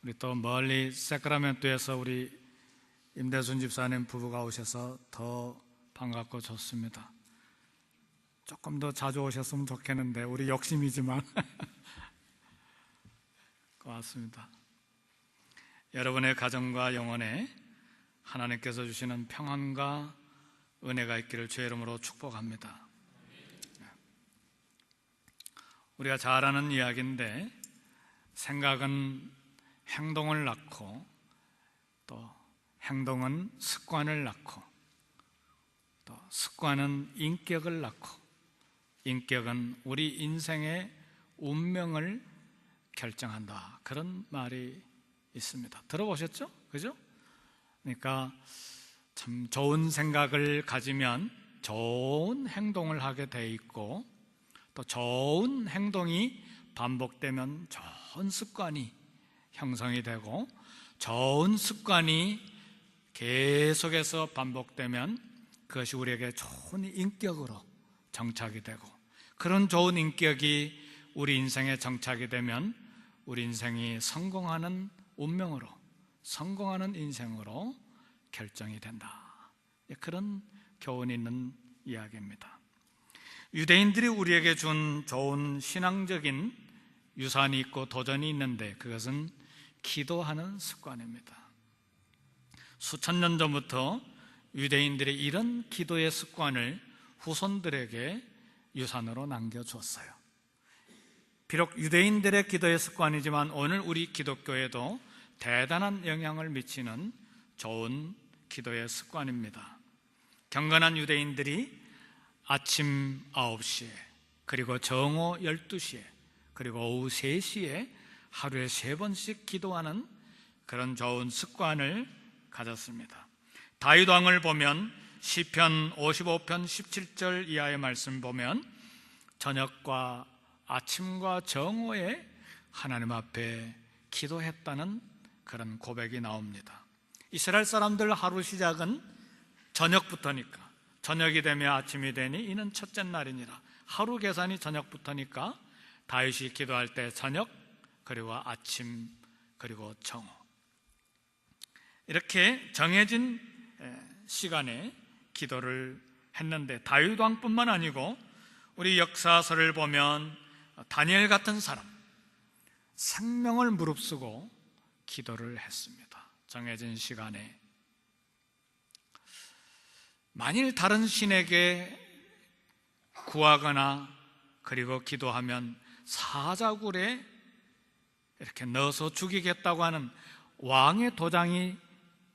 우리 또 멀리 세크라멘토에서 우리 임대순 집사님 부부가 오셔서 더 반갑고 좋습니다. 조금 더 자주 오셨으면 좋겠는데 우리 욕심이지만 고맙습니다. 여러분의 가정과 영혼에 하나님께서 주시는 평안과 은혜가 있기를 주의 이름으로 축복합니다. 우리가 잘 아는 이야기인데 생각은 행동을 낳고 또 행동은 습관을 낳고 또 습관은 인격을 낳고 인격은 우리 인생의 운명을 결정한다. 그런 말이 있습니다. 들어보셨죠? 그죠? 그러니까 참 좋은 생각을 가지면 좋은 행동을 하게 돼 있고 또 좋은 행동이 반복되면 좋은 습관이 형성이 되고 좋은 습관이 계속해서 반복되면 그것이 우리에게 좋은 인격으로 정착이 되고 그런 좋은 인격이 우리 인생에 정착이 되면 우리 인생이 성공하는 운명으로 성공하는 인생으로 결정이 된다. 그런 교훈이 있는 이야기입니다. 유대인들이 우리에게 준 좋은 신앙적인 유산이 있고 도전이 있는데 그것은 기도하는 습관입니다. 수천 년 전부터 유대인들이 이런 기도의 습관을 후손들에게 유산으로 남겨줬어요. 비록 유대인들의 기도의 습관이지만 오늘 우리 기독교에도 대단한 영향을 미치는 좋은 기도의 습관입니다. 경건한 유대인들이 아침 9시에 그리고 정오 12시에 그리고 오후 3시에 하루에 3번씩 기도하는 그런 좋은 습관을 가졌습니다. 다윗 왕을 보면 시편 55편 17절 이하의 말씀 보면 저녁과 아침과 정오에 하나님 앞에 기도했다는 그런 고백이 나옵니다. 이스라엘 사람들 하루 시작은 저녁부터니까 저녁이 되면 아침이 되니 이는 첫째 날이니라. 하루 계산이 저녁부터니까 다윗이 기도할 때 저녁 그리고 아침 그리고 정오 이렇게 정해진 시간에 기도를 했는데 다윗 왕뿐만 아니고 우리 역사서를 보면 다니엘 같은 사람 생명을 무릅쓰고 기도를 했습니다. 정해진 시간에 만일 다른 신에게 구하거나 그리고 기도하면 사자굴에 이렇게 넣어서 죽이겠다고 하는 왕의 도장이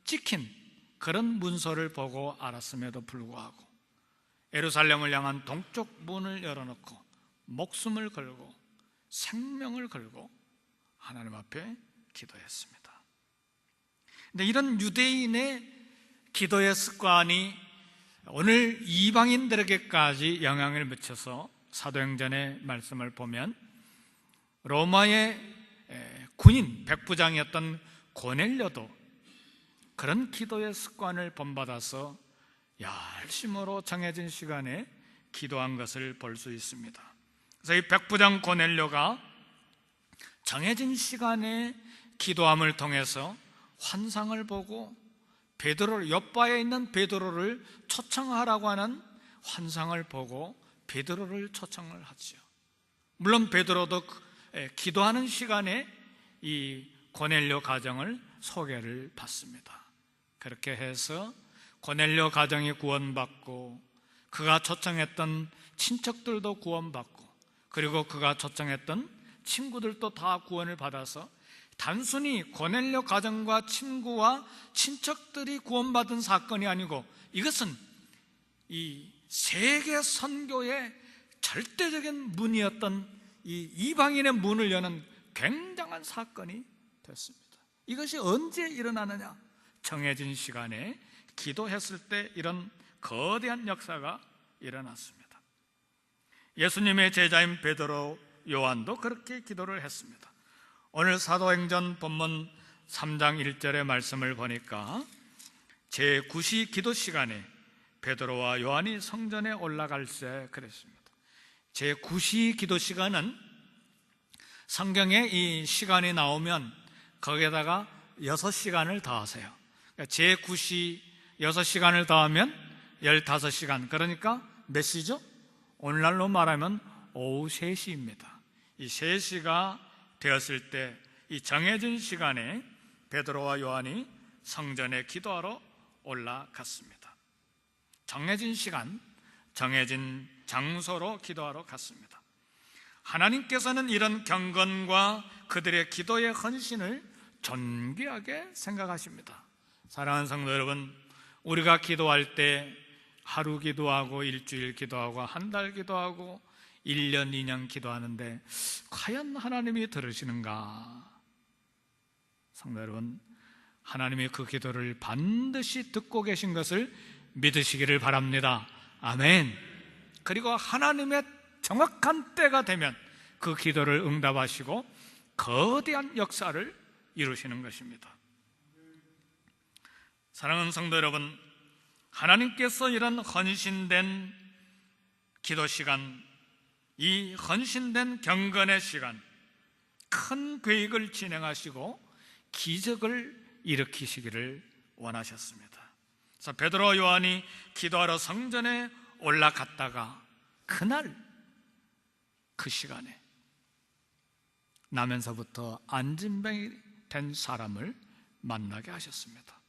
찍힌 그런 문서를 보고 알았음에도 불구하고 예루살렘을 향한 동쪽 문을 열어놓고 목숨을 걸고 생명을 걸고 하나님 앞에 기도했습니다. 근데 이런 유대인의 기도의 습관이 오늘 이방인들에게까지 영향을 미쳐서 사도행전의 말씀을 보면 로마의 군인 백부장이었던 고넬료도 그런 기도의 습관을 본받아서 열심으로 정해진 시간에 기도한 것을 볼 수 있습니다. 그래서 이 백부장 고넬료가 정해진 시간에 기도함을 통해서 환상을 보고 베드로를 욥바에 있는 베드로를 초청하라고 하는 환상을 보고 베드로를 초청을 하죠. 물론 베드로도 기도하는 시간에 이 고넬료 가정을 소개를 받습니다. 그렇게 해서 고넬료 가정이 구원받고 그가 초청했던 친척들도 구원받고 그리고 그가 초청했던 친구들도 다 구원을 받아서 단순히 고넬료 가정과 친구와 친척들이 구원받은 사건이 아니고 이것은 이 세계 선교의 절대적인 문이었던 이 이방인의 문을 여는 굉장한 사건이 됐습니다. 이것이 언제 일어나느냐? 정해진 시간에 기도했을 때 이런 거대한 역사가 일어났습니다. 예수님의 제자인 베드로, 요한도 그렇게 기도를 했습니다. 오늘 사도행전 본문 3장 1절의 말씀을 보니까 제9시 기도 시간에 베드로와 요한이 성전에 올라갈새 그랬습니다. 제9시 기도 시간은 성경에 이 시간이 나오면 거기에다가 6시간을 더하세요. 그러니까 제 9시 6시간을 더하면 15시간. 그러니까 몇 시죠? 오늘날로 말하면 오후 3시입니다. 이 3시가 되었을 때 이 정해진 시간에 베드로와 요한이 성전에 기도하러 올라갔습니다. 정해진 시간, 정해진 장소로 기도하러 갔습니다. 하나님께서는 이런 경건과 그들의 기도의 헌신을 존귀하게 생각하십니다. 사랑하는 성도 여러분, 우리가 기도할 때 하루 기도하고 일주일 기도하고 한 달 기도하고 1년, 2년 기도하는데 과연 하나님이 들으시는가? 성도 여러분, 하나님이 그 기도를 반드시 듣고 계신 것을 믿으시기를 바랍니다. 아멘. 그리고 하나님의 정확한 때가 되면 그 기도를 응답하시고 거대한 역사를 이루시는 것입니다. 사랑하는 성도 여러분, 하나님께서 이런 헌신된 기도 시간, 이 헌신된 경건의 시간, 큰 계획을 진행하시고 기적을 일으키시기를 원하셨습니다. 그래서 베드로와 요한이 기도하러 성전에 올라갔다가 그날 그 시간에 나면서부터 안진병이 된 사람을 만나게 하셨습니다.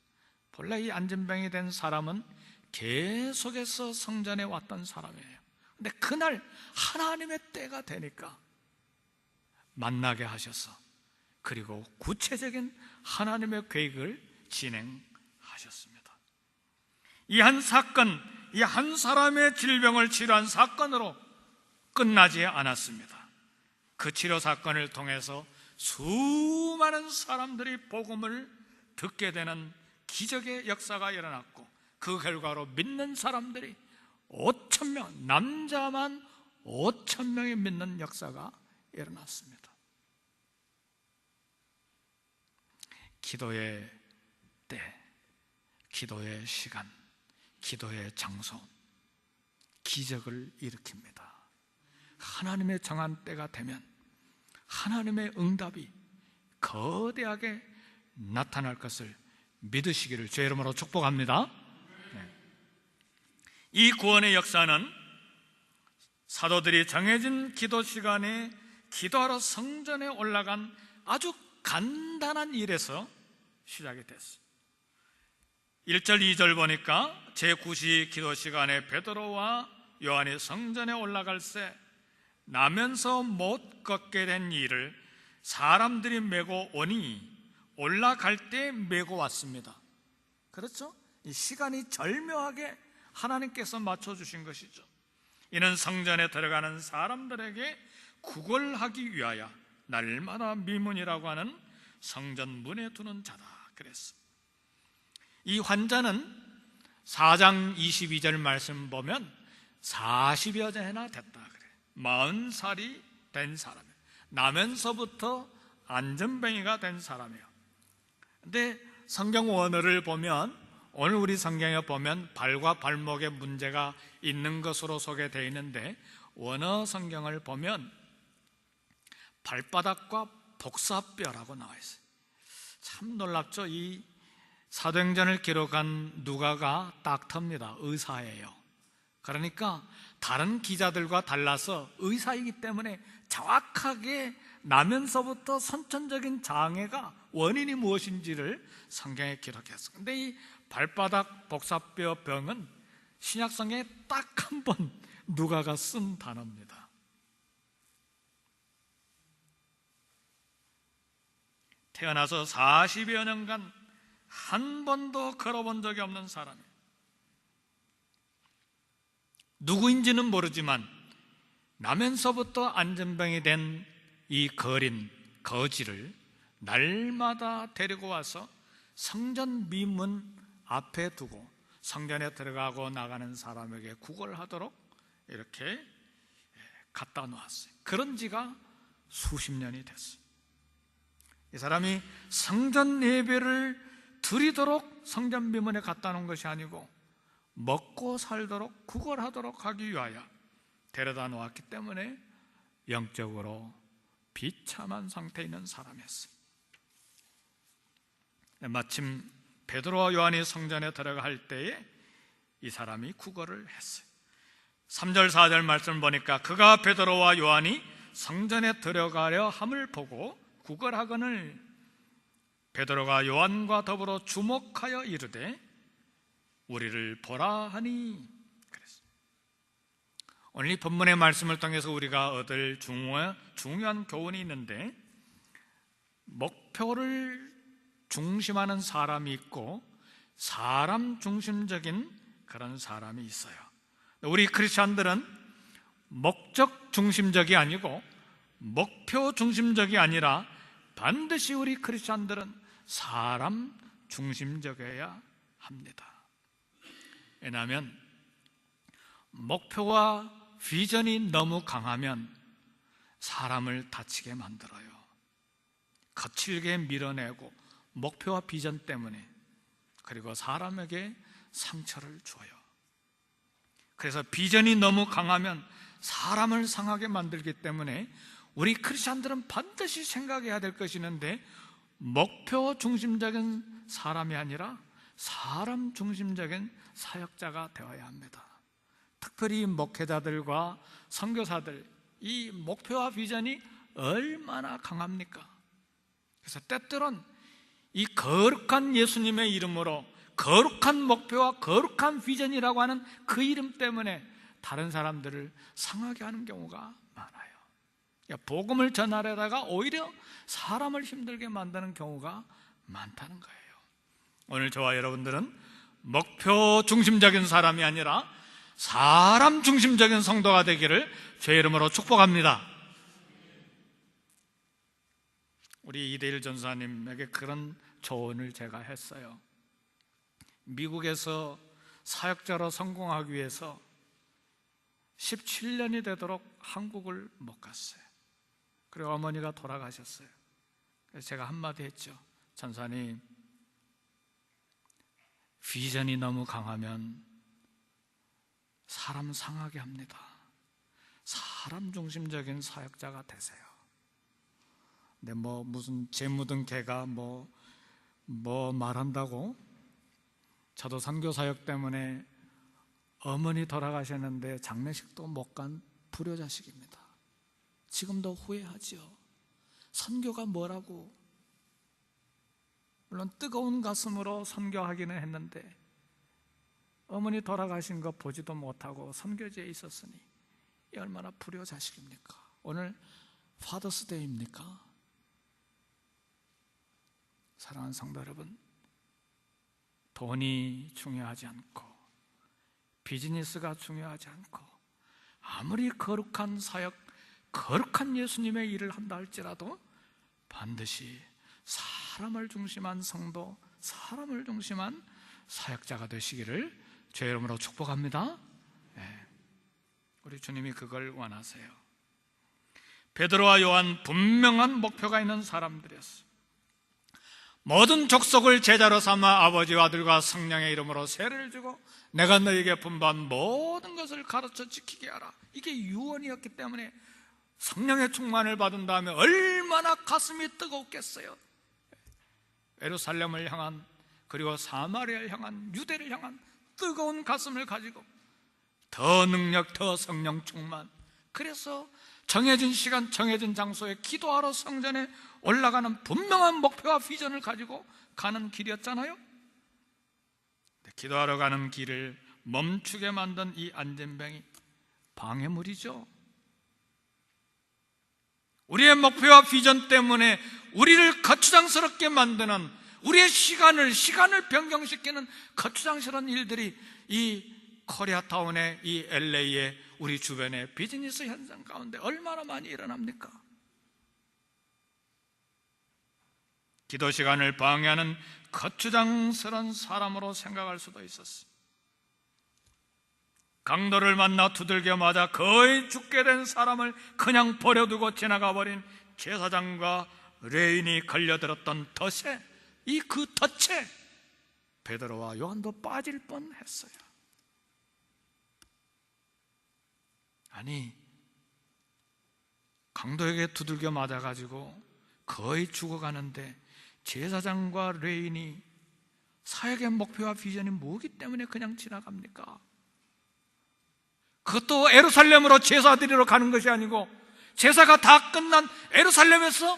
본래 이 안진병이 된 사람은 계속해서 성전에 왔던 사람이에요. 근데 그날 하나님의 때가 되니까 만나게 하셔서 그리고 구체적인 하나님의 계획을 진행하셨습니다. 이 한 사건, 이 한 사람의 질병을 치료한 사건으로 끝나지 않았습니다. 그 치료 사건을 통해서 수많은 사람들이 복음을 듣게 되는 기적의 역사가 일어났고 그 결과로 믿는 사람들이 5,000명, 남자만 5,000명이 믿는 역사가 일어났습니다. 기도의 때, 기도의 시간, 기도의 장소, 기적을 일으킵니다. 하나님의 정한 때가 되면 하나님의 응답이 거대하게 나타날 것을 믿으시기를 주의 이름으로 축복합니다. 이 구원의 역사는 사도들이 정해진 기도 시간에 기도하러 성전에 올라간 아주 간단한 일에서 시작이 됐어요. 1절 2절 보니까 제9시 기도 시간에 베드로와 요한이 성전에 올라갈 새 나면서 못 걷게 된 이를 사람들이 메고 오니 올라갈 때 메고 왔습니다. 그렇죠? 이 시간이 절묘하게 하나님께서 맞춰주신 것이죠. 이는 성전에 들어가는 사람들에게 구걸하기 위하여 날마다 미문이라고 하는 성전 문에 두는 자다 그랬어. 이 환자는 4장 22절 말씀 보면 40여 년이나 됐다 그래. 40살이 된 사람이에요. 나면서부터 안전병이가 된 사람이에요. 근데 성경 원어를 보면 오늘 우리 성경에 보면 발과 발목에 문제가 있는 것으로 소개되어 있는데 원어 성경을 보면 발바닥과 복사뼈라고 나와 있어요. 참 놀랍죠? 이 사도행전을 기록한 누가가 닥터입니다. 의사예요. 그러니까 다른 기자들과 달라서 의사이기 때문에 정확하게 나면서부터 선천적인 장애가 원인이 무엇인지를 성경에 기록했어요. 근데 이 발바닥 복사뼈 병은 신약성경에 딱 한 번 누가가 쓴 단어입니다. 태어나서 40여 년간 한 번도 걸어본 적이 없는 사람이에요. 누구인지는 모르지만 나면서부터 안전병이 된 이 거지를 날마다 데리고 와서 성전 미문 앞에 두고 성전에 들어가고 나가는 사람에게 구걸하도록 이렇게 갖다 놓았어요. 그런 지가 수십 년이 됐어요. 이 사람이 성전 예배를 드리도록 성전 미문에 갖다 놓은 것이 아니고 먹고 살도록 구걸하도록 하기 위하여 데려다 놓았기 때문에 영적으로 비참한 상태에 있는 사람이었어요. 마침 베드로와 요한이 성전에 들어갈 때에 이 사람이 구걸을 했어요. 3절 4절 말씀을 보니까 그가 베드로와 요한이 성전에 들어가려 함을 보고 구걸하거늘 베드로가 요한과 더불어 주목하여 이르되 우리를 보라 하니 그랬어요. 오늘 이 본문의 말씀을 통해서 우리가 얻을 중요한 교훈이 있는데, 목표를 중심하는 사람이 있고 사람 중심적인 그런 사람이 있어요. 우리 크리스찬들은 목적 중심적이 아니고 목표 중심적이 아니라 반드시 우리 크리스찬들은 사람 중심적이어야 합니다. 왜냐하면 목표와 비전이 너무 강하면 사람을 다치게 만들어요. 거칠게 밀어내고 목표와 비전 때문에, 그리고 사람에게 상처를 줘요. 그래서 비전이 너무 강하면 사람을 상하게 만들기 때문에 우리 크리스찬들은 반드시 생각해야 될 것이 있는데, 목표 중심적인 사람이 아니라 사람 중심적인 사역자가 되어야 합니다. 특별히 목회자들과 선교사들, 이 목표와 비전이 얼마나 강합니까? 그래서 때때론 이 거룩한 예수님의 이름으로 거룩한 목표와 거룩한 비전이라고 하는 그 이름 때문에 다른 사람들을 상하게 하는 경우가 많아요. 복음을 전하려다가 오히려 사람을 힘들게 만드는 경우가 많다는 거예요. 오늘 저와 여러분들은 목표 중심적인 사람이 아니라 사람 중심적인 성도가 되기를 주의 이름으로 축복합니다. 우리 이대일 전사님에게 그런 조언을 제가 했어요. 미국에서 사역자로 성공하기 위해서 17년이 되도록 한국을 못 갔어요. 그리고 어머니가 돌아가셨어요. 그래서 제가 한마디 했죠. 전사님, 비전이 너무 강하면 사람 상하게 합니다. 사람 중심적인 사역자가 되세요. 근데 무슨 재 묻은 개가 뭐 말한다고? 저도 선교사역 때문에 어머니 돌아가셨는데 장례식도 못 간 불효자식입니다. 지금도 후회하지요. 선교가 뭐라고? 물론 뜨거운 가슴으로 선교하기는 했는데 어머니 돌아가신 거 보지도 못하고 선교지에 있었으니 이 얼마나 불효자식입니까? 오늘 파더스데이입니까? 사랑하는 성도 여러분, 돈이 중요하지 않고 비즈니스가 중요하지 않고 아무리 거룩한 사역, 거룩한 예수님의 일을 한다 할지라도 반드시 사람을 중심한 성도, 사람을 중심한 사역자가 되시기를 주의 이름으로 축복합니다. 네. 우리 주님이 그걸 원하세요. 베드로와 요한 분명한 목표가 있는 사람들이었어요. 모든 족속을 제자로 삼아 아버지와 아들과 성령의 이름으로 세례를 주고 내가 너에게 분부한 모든 것을 가르쳐 지키게 하라. 이게 유언이었기 때문에 성령의 충만을 받은 다음에 얼마나 가슴이 뜨겁겠어요. 예루살렘을 향한, 그리고 사마리아를 향한, 유대를 향한 뜨거운 가슴을 가지고 더 능력, 더 성령 충만. 그래서 정해진 시간, 정해진 장소에 기도하러 성전에 올라가는 분명한 목표와 비전을 가지고 가는 길이었잖아요. 기도하러 가는 길을 멈추게 만든 이 안전병이 방해물이죠. 우리의 목표와 비전 때문에 우리를 거추장스럽게 만드는, 우리의 시간을 변경시키는 거추장스러운 일들이 이 코리아타운의, 이 LA의 우리 주변의 비즈니스 현상 가운데 얼마나 많이 일어납니까? 기도 시간을 방해하는 거추장스러운 사람으로 생각할 수도 있었어요. 강도를 만나 두들겨 맞아 거의 죽게 된 사람을 그냥 버려두고 지나가 버린 제사장과 레인이 걸려들었던 덫에, 이 그 덫에 베드로와 요한도 빠질 뻔했어요. 아니, 강도에게 두들겨 맞아가지고 거의 죽어가는데 제사장과 레인이 사역의 목표와 비전이 뭐기 때문에 그냥 지나갑니까? 그것도 예루살렘으로 제사 드리러 가는 것이 아니고 제사가 다 끝난 예루살렘에서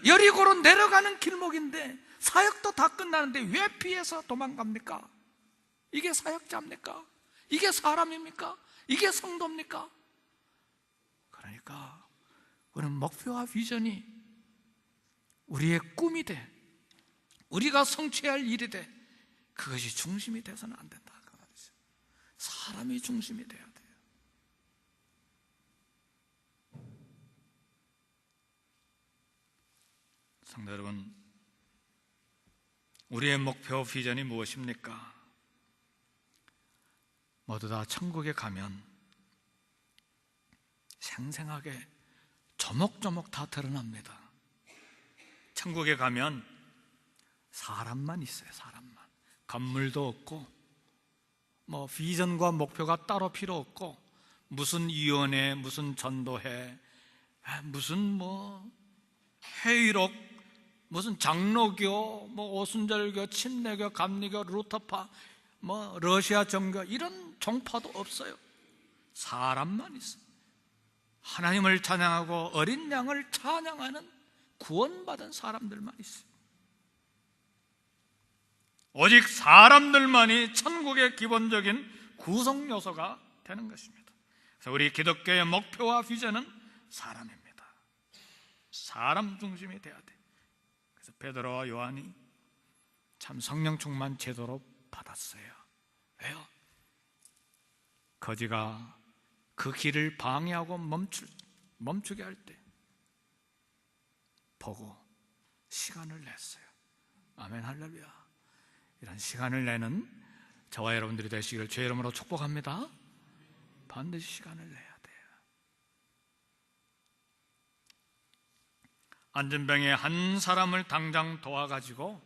여리고로 내려가는 길목인데 사역도 다 끝나는데 왜 피해서 도망갑니까? 이게 사역자입니까? 이게 사람입니까? 이게 성도입니까? 그러니까 우리는 목표와 비전이 우리의 꿈이 돼, 우리가 성취할 일이 돼, 그것이 중심이 돼서는 안 된다 그 말이죠. 사람이 중심이 돼야 돼요. 성도 여러분, 우리의 목표 비전이 무엇입니까? 모두 다 천국에 가면 생생하게 조목조목 다 드러납니다. 천국에 가면 사람만 있어요. 사람만. 건물도 없고 뭐 비전과 목표가 따로 필요 없고 무슨 위원회, 무슨 전도회, 무슨 뭐 회의록, 무슨 장로교, 뭐 오순절교, 침례교, 감리교, 루터파, 뭐 러시아 정교 이런 종파도 없어요. 사람만 있어요. 하나님을 찬양하고 어린 양을 찬양하는 구원받은 사람들만 있어요. 오직 사람들만이 천국의 기본적인 구성 요소가 되는 것입니다. 그래서 우리 기독교의 목표와 비전은 사람입니다. 사람 중심이 돼야 돼. 그래서 베드로와 요한이 참 성령 충만 제도로 받았어요. 왜요? 거지가 그 길을 방해하고 멈추게 할 때 보고 시간을 냈어요. 아멘, 할렐루야. 이런 시간을 내는 저와 여러분들이 되시기를 주의 이름으로 축복합니다. 반드시 시간을 내야 돼요. 안전병에 한 사람을 당장 도와가지고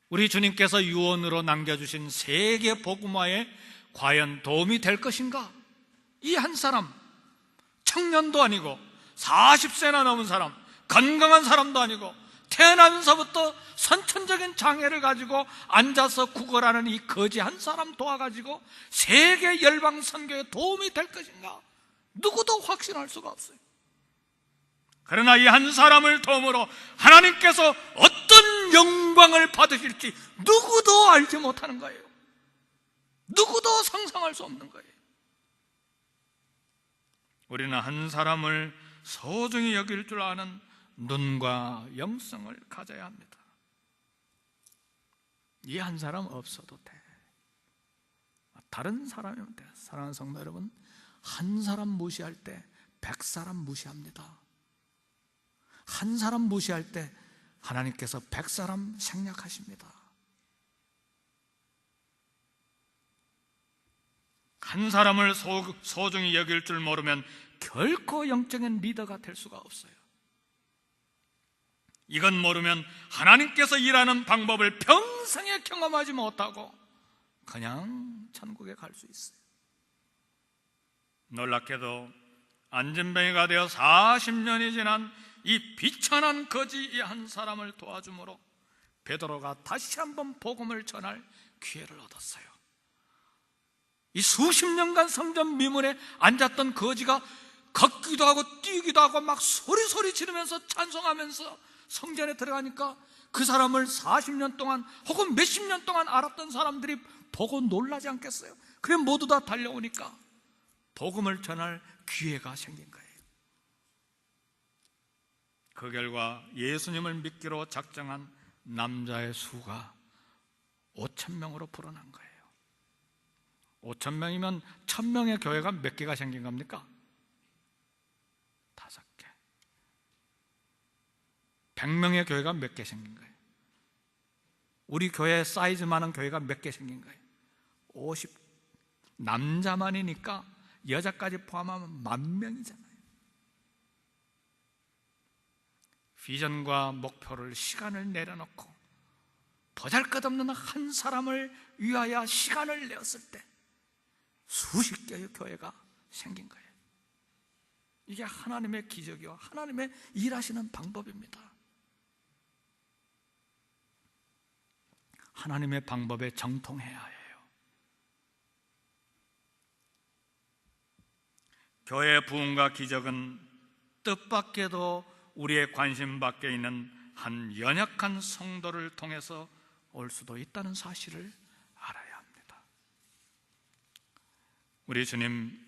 우리 주님께서 유언으로 남겨주신 세계 복음화에 과연 도움이 될 것인가? 이 한 사람, 청년도 아니고 40세나 넘은 사람, 건강한 사람도 아니고 태어나면서부터 선천적인 장애를 가지고 앉아서 구걸하는 이 거지 한 사람 도와가지고 세계 열방 선교에 도움이 될 것인가? 누구도 확신할 수가 없어요. 그러나 이 한 사람을 도움으로 하나님께서 어떤 영광을 받으실지 누구도 알지 못하는 거예요. 누구도 상상할 수 없는 거예요. 우리는 한 사람을 소중히 여길 줄 아는 눈과 영성을 가져야 합니다. 이 한 사람 없어도 돼. 다른 사람이면 돼. 사랑하는 성도 여러분, 한 사람 무시할 때 100사람 무시합니다. 한 사람 무시할 때 하나님께서 100사람 생략하십니다. 한 사람을 소중히 여길 줄 모르면 결코 영적인 리더가 될 수가 없어요. 이건 모르면 하나님께서 일하는 방법을 평생에 경험하지 못하고 그냥 천국에 갈 수 있어요. 놀랍게도 안전병이가 되어 40년이 지난 이 비천한 거지 이 한 사람을 도와줌으로 베드로가 다시 한번 복음을 전할 기회를 얻었어요. 이 수십 년간 성전 미문에 앉았던 거지가 걷기도 하고 뛰기도 하고 막 소리 지르면서 찬송하면서 성전에 들어가니까 그 사람을 40년 동안 혹은 몇십 년 동안 알았던 사람들이 보고 놀라지 않겠어요? 그래 모두 다 달려오니까 복음을 전할 기회가 생긴 거예요. 그 결과 예수님을 믿기로 작정한 남자의 수가 5,000명으로 불어난 거예요. 5,000명이면 1,000명의 교회가 몇 개가 생긴 겁니까? 5개. 100명의 교회가 몇 개 생긴 거예요? 우리 교회 사이즈만한 교회가 몇 개 생긴 거예요? 50. 남자만이니까 여자까지 포함하면 10,000명이잖아요. 비전과 목표를 시간을 내려놓고 보잘것없는 한 사람을 위하여 시간을 내었을 때 수십 개의 교회가 생긴 거예요. 이게 하나님의 기적이요 하나님의 일하시는 방법입니다. 하나님의 방법에 정통해야 해요. 교회 부흥과 기적은 뜻밖에도 우리의 관심 밖에 있는 한 연약한 성도를 통해서 올 수도 있다는 사실을 알아야 합니다. 우리 주님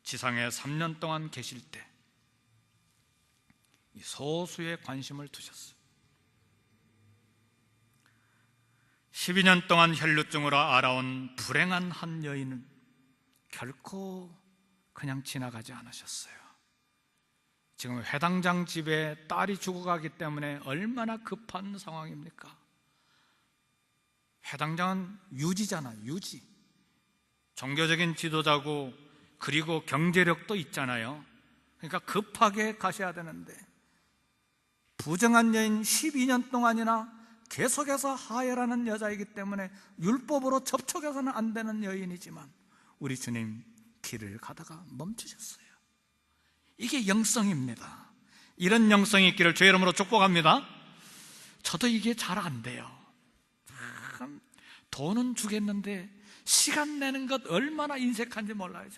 지상에 3년 동안 계실 때 이 소수의 관심을 두셨어요. 12년 동안 혈루증으로 알아온 불행한 한 여인은 결코 그냥 지나가지 않으셨어요. 지금 회당장 집에 딸이 죽어가기 때문에 얼마나 급한 상황입니까? 회당장은 유지잖아요. 유지. 종교적인 지도자고 그리고 경제력도 있잖아요. 그러니까 급하게 가셔야 되는데 부정한 여인 12년 동안이나 계속해서 하혈하는 여자이기 때문에 율법으로 접촉해서는 안 되는 여인이지만 우리 주님 길을 가다가 멈추셨어요. 이게 영성입니다. 이런 영성이 있기를 주의 이름으로 축복합니다. 저도 이게 잘 안 돼요. 참 돈은 주겠는데 시간 내는 것 얼마나 인색한지 몰라요.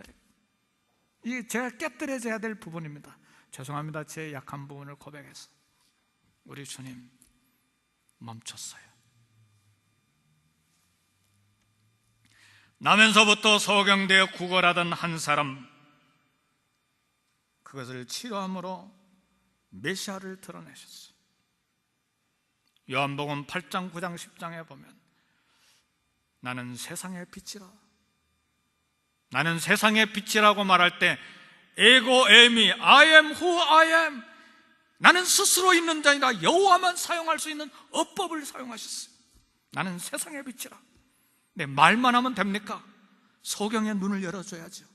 이게 제가 깨뜨려져야 될 부분입니다. 죄송합니다. 제 약한 부분을 고백해서 우리 주님 멈췄어요. 나면서부터 소경되어 구걸하던 한 사람, 그것을 치료함으로 메시아를 드러내셨어요. 요한복음 8장, 9장, 10장에 보면 나는 세상의 빛이라, 나는 세상의 빛이라고 말할 때 에고 에미, I am who I am, 나는 스스로 있는 자이라 여호와만 사용할 수 있는 어법을 사용하셨어요. 나는 세상의 빛이라. 네, 말만 하면 됩니까? 소경의 눈을 열어줘야죠.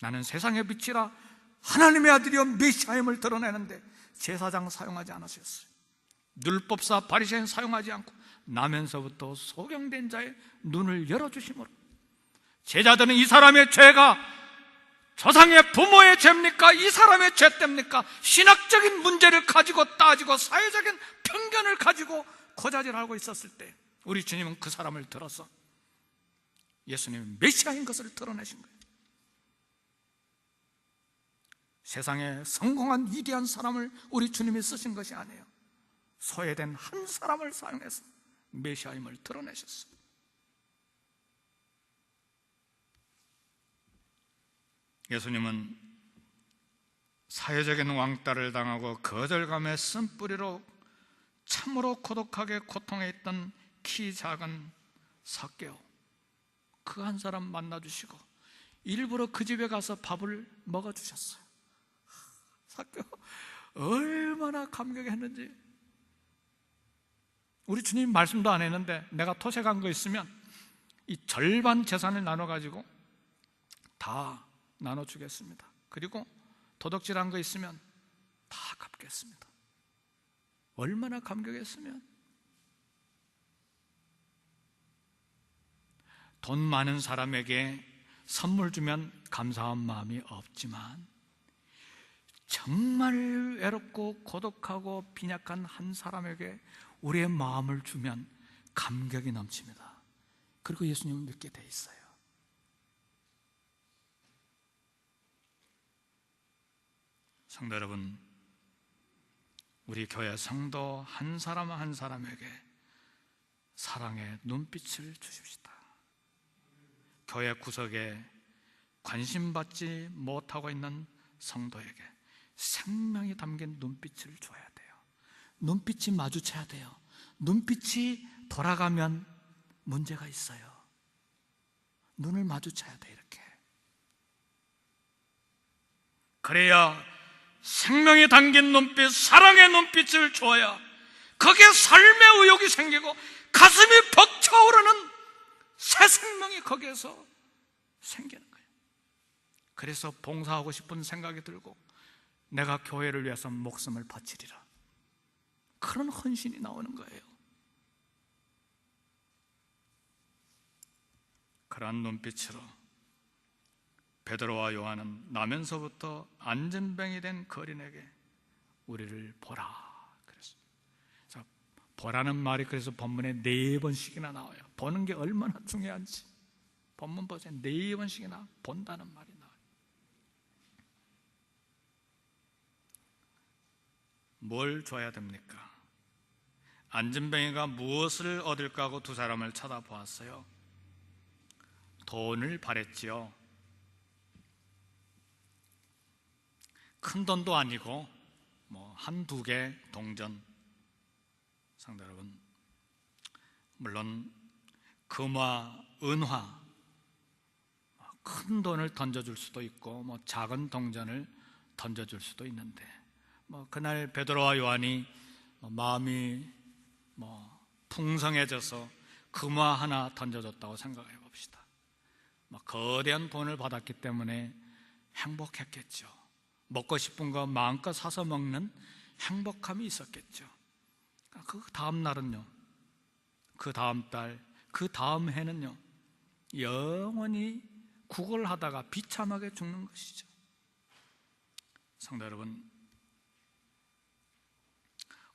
나는 세상의 빛이라 하나님의 아들이여 메시아임을 드러내는데 제사장 사용하지 않으셨어요. 율법사 바리새인 사용하지 않고 나면서부터 소경된 자의 눈을 열어주심으로 제자들은 이 사람의 죄가 조상의 부모의 죄입니까? 이 사람의 죄 때입니까? 신학적인 문제를 가지고 따지고 사회적인 편견을 가지고 고자질하고 있었을 때 우리 주님은 그 사람을 들어서 예수님은 메시아인 것을 드러내신 거예요. 세상에 성공한 위대한 사람을 우리 주님이 쓰신 것이 아니에요. 소외된 한 사람을 사용해서 메시아임을 드러내셨어요. 예수님은 사회적인 왕따를 당하고 거절감의 쓴뿌리로 참으로 고독하게 고통해 있던 키 작은 삭개오, 그 한 사람 만나주시고 일부러 그 집에 가서 밥을 먹어주셨어요. 삭개오 얼마나 감격했는지. 우리 주님 말씀도 안 했는데 내가 토색한 거 있으면 이 절반 재산을 나눠가지고 다 나눠주겠습니다. 그리고 도둑질한 거 있으면 다 갚겠습니다. 얼마나 감격했으면. 돈 많은 사람에게 선물 주면 감사한 마음이 없지만 정말 외롭고 고독하고 빈약한 한 사람에게 우리의 마음을 주면 감격이 넘칩니다. 그리고 예수님을 믿게 돼 있어요. 성도 여러분, 우리 교회 성도 한 사람 한 사람에게 사랑의 눈빛을 주십시다. 교회 구석에 관심받지 못하고 있는 성도에게 생명이 담긴 눈빛을 줘야 돼요. 눈빛이 마주쳐야 돼요. 눈빛이 돌아가면 문제가 있어요. 눈을 마주쳐야 돼, 이렇게. 그래야 생명이 담긴 눈빛, 사랑의 눈빛을 줘야 거기에 삶의 의욕이 생기고 가슴이 벅차오르는 새 생명이 거기에서 생기는 거예요. 그래서 봉사하고 싶은 생각이 들고 내가 교회를 위해서 목숨을 바치리라, 그런 헌신이 나오는 거예요. 그러한 눈빛으로 베드로와 요한은 나면서부터 안전병이 된 거린에게 우리를 보라 그랬어요. 자, 보라는 말이 그래서 본문에 4번씩이나 나와요. 보는 게 얼마나 중요한지 본문 보세요. 4번씩이나 본다는 말이 나와요. 뭘 줘야 됩니까? 안진뱅이가 무엇을 얻을까 하고 두 사람을 쳐다보았어요. 돈을 바랬지요. 큰 돈도 아니고 한두 개 동전. 상대 여러분, 물론 금화, 은화, 큰 돈을 던져줄 수도 있고 작은 동전을 던져줄 수도 있는데 그날 베드로와 요한이 마음이 풍성해져서 금화 하나 던져줬다고 생각해 봅시다. 거대한 돈을 받았기 때문에 행복했겠죠. 먹고 싶은 거 마음껏 사서 먹는 행복함이 있었겠죠. 그 다음 날은요, 그 다음 달, 그 다음 해는요, 영원히 구걸하다가 비참하게 죽는 것이죠. 성도 여러분,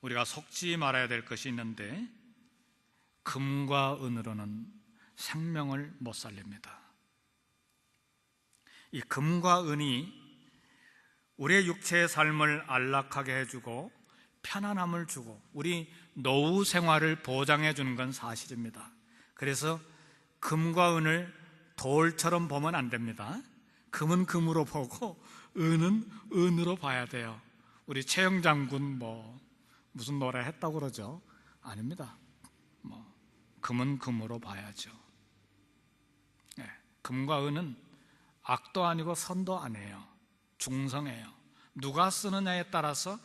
우리가 속지 말아야 될 것이 있는데, 금과 은으로는 생명을 못 살립니다. 이 금과 은이 우리의 육체의 삶을 안락하게 해주고 편안함을 주고 우리 노후 생활을 보장해 주는 건 사실입니다. 그래서 금과 은을 돌처럼 보면 안 됩니다. 금은 금으로 보고 은은 은으로 봐야 돼요. 우리 최영 장군 무슨 노래 했다고 그러죠? 아닙니다. 금은 금으로 봐야죠. 네, 금과 은은 악도 아니고 선도 아니에요. 중성이에요. 누가 쓰느냐에 따라서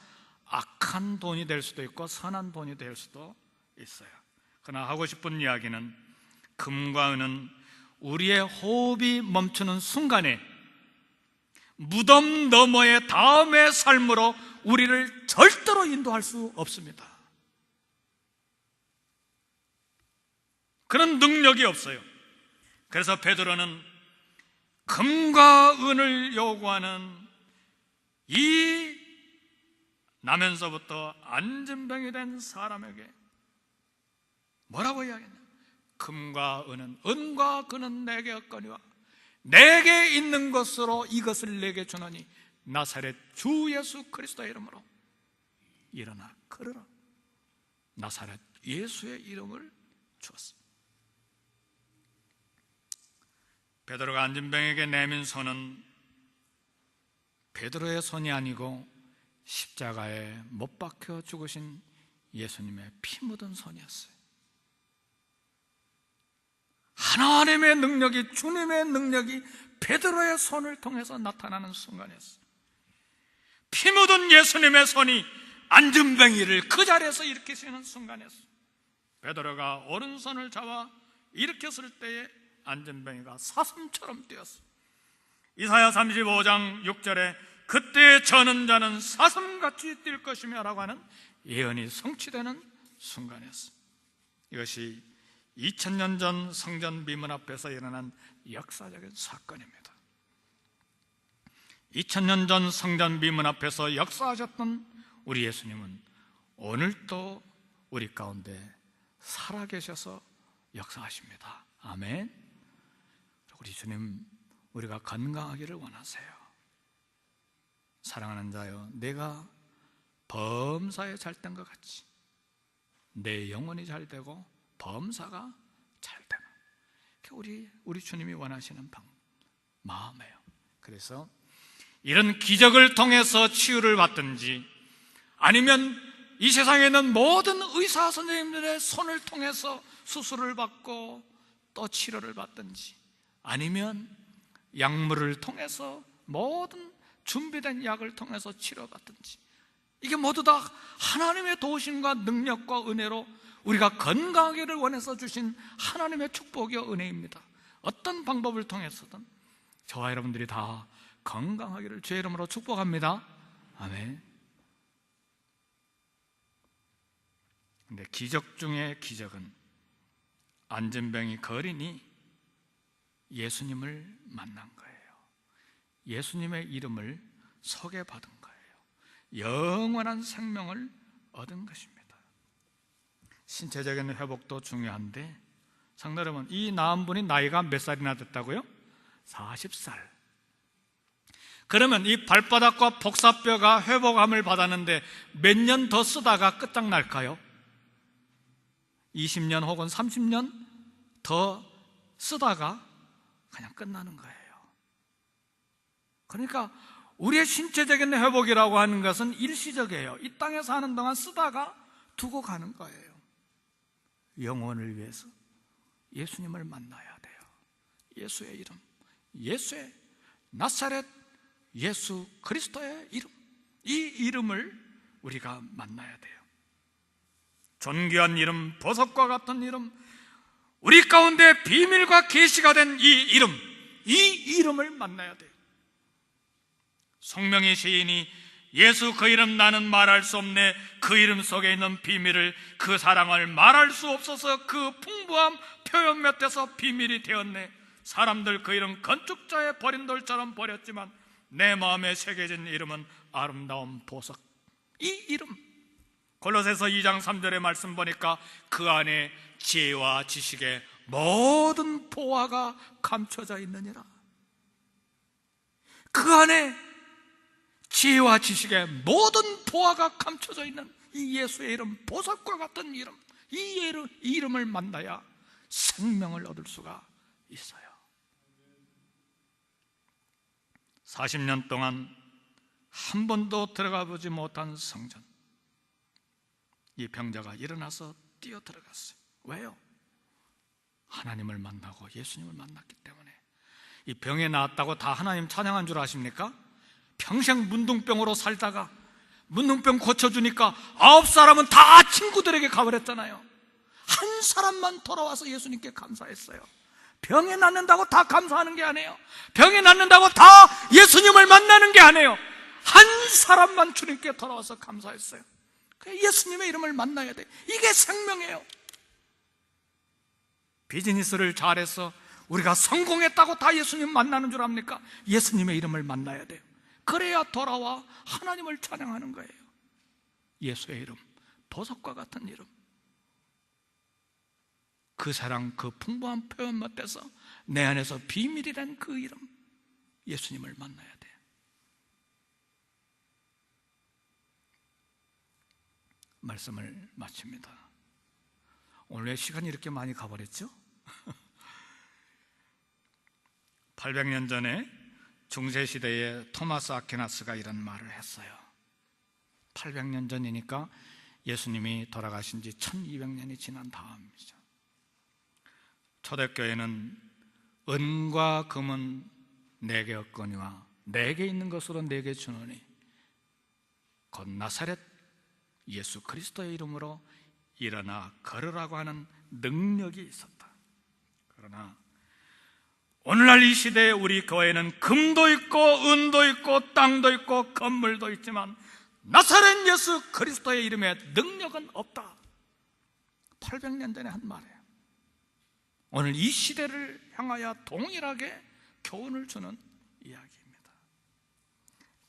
악한 돈이 될 수도 있고 선한 돈이 될 수도 있어요. 그러나 하고 싶은 이야기는 금과 은은 우리의 호흡이 멈추는 순간에 무덤 너머의 다음의 삶으로 우리를 절대로 인도할 수 없습니다. 그런 능력이 없어요. 그래서 베드로는 금과 은을 요구하는 이 나면서부터 안진뱅이 된 사람에게 뭐라고 이야기했냐? 금과 은은, 은과 금은 내게 없거니와 내게 있는 것으로 이것을 내게 주노니 나사렛 주 예수 그리스도의 이름으로 일어나 걸으라. 나사렛 예수의 이름을 주었습니다. 베드로가 안진뱅에게 내민 손은 베드로의 손이 아니고 십자가에 못 박혀 죽으신 예수님의 피 묻은 손이었어요. 하나님의 능력이, 주님의 능력이 베드로의 손을 통해서 나타나는 순간이었어요. 피 묻은 예수님의 손이 안진뱅이를 그 자리에서 일으키시는 순간이었어요. 베드로가 오른손을 잡아 일으켰을 때에 안진뱅이가 사슴처럼 뛰었어요. 이사야 35장 6절에 그때 저는 자는 사슴같이 뛸 것이며 라고 하는 예언이 성취되는 순간이었어요. 이것이 2000년 전 성전 미문 앞에서 일어난 역사적인 사건입니다. 2000년 전 성전 미문 앞에서 역사하셨던 우리 예수님은 오늘도 우리 가운데 살아계셔서 역사하십니다. 아멘. 우리 주님, 우리가 건강하기를 원하세요. 사랑하는 자여, 내가 범사에 잘된 것 같이 내 영혼이 잘되고 범사가 잘되는, 우리 주님이 원하시는 마음이에요. 그래서 이런 기적을 통해서 치유를 받든지 아니면 이 세상에 있는 모든 의사 선생님들의 손을 통해서 수술을 받고 또 치료를 받든지 아니면 약물을 통해서 모든 준비된 약을 통해서 치료받든지, 이게 모두 다 하나님의 도우심과 능력과 은혜로 우리가 건강하기를 원해서 주신 하나님의 축복이요 은혜입니다. 어떤 방법을 통해서든 저와 여러분들이 다 건강하기를 주의 이름으로 축복합니다. 아멘. 근데 기적 중에 기적은 안진뱅이 거린이 예수님을 만난 거예요. 예수님의 이름을 소개받은 거예요. 영원한 생명을 얻은 것입니다. 신체적인 회복도 중요한데, 성도 여러분, 이 나은 분이 나이가 몇 살이나 됐다고요? 40살. 그러면 이 발바닥과 복사뼈가 회복함을 받았는데 몇 년 더 쓰다가 끝장날까요? 20년 혹은 30년 더 쓰다가 그냥 끝나는 거예요. 그러니까 우리의 신체적인 회복이라고 하는 것은 일시적이에요. 이 땅에 사는 동안 쓰다가 두고 가는 거예요. 영혼을 위해서 예수님을 만나야 돼요. 예수의 이름, 예수의 나사렛 예수 그리스도의 이름, 이 이름을 우리가 만나야 돼요. 존귀한 이름, 보석과 같은 이름, 우리 가운데 비밀과 계시가 된 이 이름, 이 이름을 만나야 돼요. 송명의 시인이 예수 그 이름 나는 말할 수 없네, 그 이름 속에 있는 비밀을, 그 사랑을 말할 수 없어서 그 풍부함 표현 몇에서 비밀이 되었네. 사람들 그 이름 건축자의 버린 돌처럼 버렸지만 내 마음에 새겨진 이름은 아름다운 보석. 이 이름, 골로새서 2장 3절의 말씀 보니까 그 안에 지혜와 지식의 모든 보화가 감춰져 있느니라. 그 안에 지혜와 지식의 모든 보화가 감춰져 있는 이 예수의 이름, 보석과 같은 이름, 이 이름을 만나야 생명을 얻을 수가 있어요. 40년 동안 한 번도 들어가 보지 못한 성전, 이 병자가 일어나서 뛰어 들어갔어요. 왜요? 하나님을 만나고 예수님을 만났기 때문에. 이 병에 나았다고 다 하나님 찬양한 줄 아십니까? 평생 문둥병으로 살다가 문둥병 고쳐주니까 9사람은 다 친구들에게 가버렸잖아요. 한 사람만 돌아와서 예수님께 감사했어요. 병에 낫는다고 다 감사하는 게 아니에요. 병에 낫는다고 다 예수님을 만나는 게 아니에요. 한 사람만 주님께 돌아와서 감사했어요. 예수님의 이름을 만나야 돼요. 이게 생명이에요. 비즈니스를 잘해서 우리가 성공했다고 다 예수님 만나는 줄 압니까? 예수님의 이름을 만나야 돼요. 그래야 돌아와 하나님을 찬양하는 거예요. 예수의 이름, 보석과 같은 이름, 그 사랑, 그 풍부한 표현 못해서 내 안에서 비밀이란 그 이름, 예수님을 만나야 돼요. 말씀을 마칩니다. 오늘 왜 시간이 이렇게 많이 가버렸죠? 800년 전에 중세시대에 토마스 아퀴나스가 이런 말을 했어요. 800년 전이니까 예수님이 돌아가신 지 1200년이 지난 다음이죠. 초대교회는 은과 금은 내게 없거니와 내게 있는 것으로 내게 주노니 곧 나사렛 예수 그리스도의 이름으로 일어나 걸으라고 하는 능력이 있었다. 그러나 오늘날 이 시대에 우리 교회는 금도 있고 은도 있고 땅도 있고 건물도 있지만 나사렛 예수 그리스도의 이름에 능력은 없다. 800년 전에 한 말이에요. 오늘 이 시대를 향하여 동일하게 교훈을 주는 이야기입니다.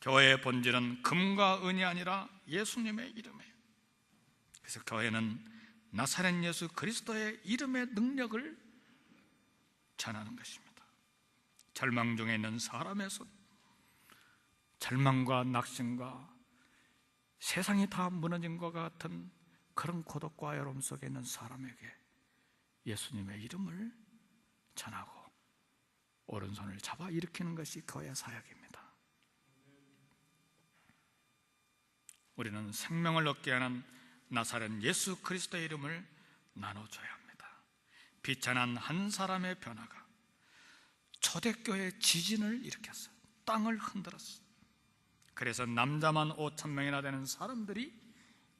교회의 본질은 금과 은이 아니라 예수님의 이름이에요. 그래서 교회는 나사렛 예수 그리스도의 이름의 능력을 전하는 것입니다. 절망 중에 있는 사람의 손, 절망과 낙심과 세상이 다 무너진 것 같은 그런 고독과 외로움 속에 있는 사람에게 예수님의 이름을 전하고 오른손을 잡아 일으키는 것이 교회 사역입니다. 우리는 생명을 얻게 하는 나사렛 예수 그리스도의 이름을 나눠줘야 합니다. 비천한 한 사람의 변화가 초대교회 지진을 일으켰어요. 땅을 흔들었어요. 그래서 남자만 5,000명이나 되는 사람들이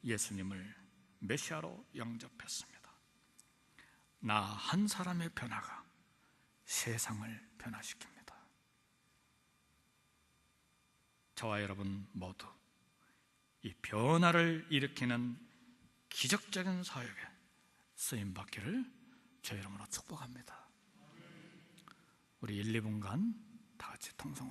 예수님을 메시아로 영접했습니다. 나 한 사람의 변화가 세상을 변화시킵니다. 저와 여러분 모두 이 변화를 일으키는 기적적인 사역에 쓰임받기를 주의 이름으로 축복합니다. 우리 1, 2분간 다 같이 통성으로